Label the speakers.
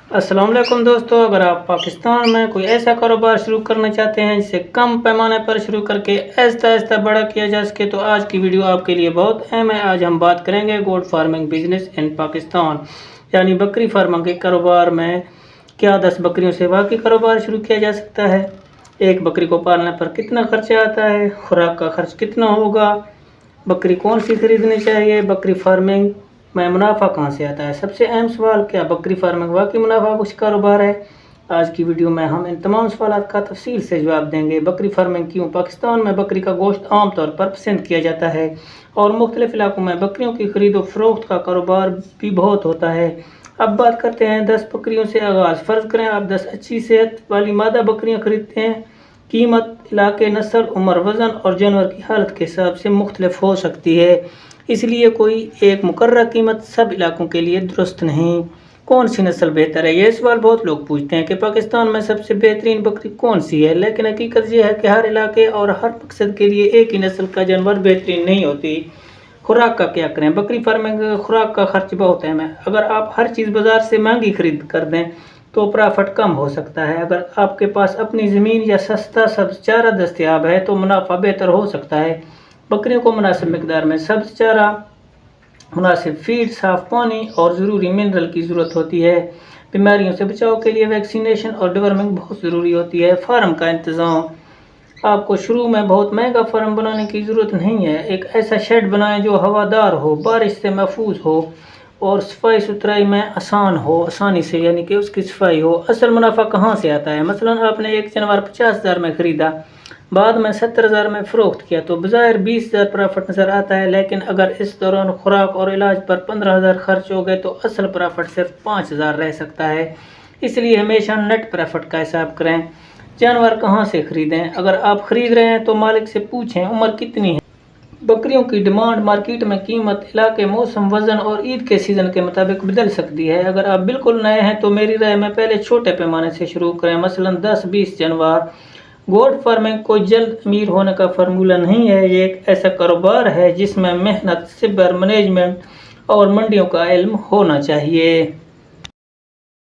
Speaker 1: अस्सलाम वालेकुम दोस्तों, अगर आप पाकिस्तान में कोई ऐसा कारोबार शुरू करना चाहते हैं जिसे कम पैमाने पर शुरू करके आहिस्ता आहिस्ता बड़ा किया जा सके तो आज की वीडियो आपके लिए बहुत अहम है। आज हम बात करेंगे goat farming business in Pakistan, यानी बकरी फार्मिंग के कारोबार में क्या 10 बकरियों से वाकई कारोबार शुरू किया जा सकता है, एक बकरी को पालने पर कितना खर्चा आता है, खुराक का खर्च कितना होगा, बकरी कौन सी खरीदनी चाहिए, बकरी फार्मिंग में मुनाफा कहाँ से आता है। सबसे अहम सवाल, क्या बकरी फार्मिंग वाकई मुनाफा कुछ कारोबार है। आज की वीडियो में हम इन तमाम सवाल का तफसील से जवाब देंगे। बकरी फार्मिंग क्यों पाकिस्तान में बकरी का गोश्त आमतौर पर पसंद किया जाता है और मुख्तलिफ इलाकों में बकरियों की खरीद व फरोख्त का कारोबार भी बहुत होता है। अब बात करते हैं 10 बकरियों से आगाज़। फ़र्ज़ करें आप 10 अच्छी सेहत वाली मादा बकरियां खरीदते हैं। कीमत इलाके, नस्ल, उम्र, वज़न और जानवर की हालत के हिसाब से मुख्तलिफ हो सकती है, इसलिए कोई एक मुकर्रर कीमत सब इलाकों के लिए दुरुस्त नहीं। कौन सी नस्ल बेहतर है, ये सवाल बहुत लोग पूछते हैं कि पाकिस्तान में सबसे बेहतरीन बकरी कौन सी है, लेकिन हकीकत यह है कि हर इलाके और हर मकसद के लिए एक ही नस्ल का जानवर बेहतरीन नहीं होती। खुराक का क्या करें, बकरी फार्मिंग खुराक का खर्च बहुत अहम है। अगर आप हर चीज़ बाज़ार से महंगी खरीद कर दें तो प्रॉफिट कम हो सकता है। अगर आपके पास अपनी ज़मीन या सस्ता सब्ज़ चारा दस्तयाब है तो मुनाफा बेहतर हो सकता है। बकरियों को मुनासिब मिकदार में सब्ज़ चारा, मुनासिब फीड, साफ़ पानी और ज़रूरी मिनरल की ज़रूरत होती है। बीमारियों से बचाव के लिए वैक्सीनेशन और डिवर्मिंग बहुत ज़रूरी होती है। फार्म का इंतज़ाम, आपको शुरू में बहुत महंगा फार्म बनाने की ज़रूरत नहीं है। एक ऐसा शेड बनाएं जो हवादार हो, बारिश से महफूज हो और सफाई सुथराई में आसानी से, यानी कि उसकी सफाई हो। असल मुनाफा कहाँ से आता है, मसलन आपने एक जानवर 50,000 में ख़रीदा, बाद में 70,000 में फ़रोख्त किया तो बज़ाहिर 20,000 प्रॉफिट नज़र आता है, लेकिन अगर इस दौरान खुराक और इलाज पर 15,000 खर्च हो गए तो असल प्रॉफिट सिर्फ 5,000 रह सकता है। इसलिए हमेशा नेट प्रॉफिट का हिसाब करें। जानवर कहाँ से ख़रीदें, अगर आप ख़रीद रहे हैं तो मालिक से पूछें उम्र कितनी है। बकरियों की डिमांड, मार्केट में कीमत, इलाके, मौसम, वज़न और ईद के सीज़न के मुताबिक बदल सकती है। अगर आप बिल्कुल नए हैं तो मेरी राय में पहले छोटे पैमाने से शुरू करें, मसलन 10-20 जानवर। गोट फार्मिंग कोई जल्द अमीर होने का फार्मूला नहीं है, ये एक ऐसा कारोबार है जिसमें मेहनत, सब्र, मैनेजमेंट और मंडियों का इल्म होना चाहिए।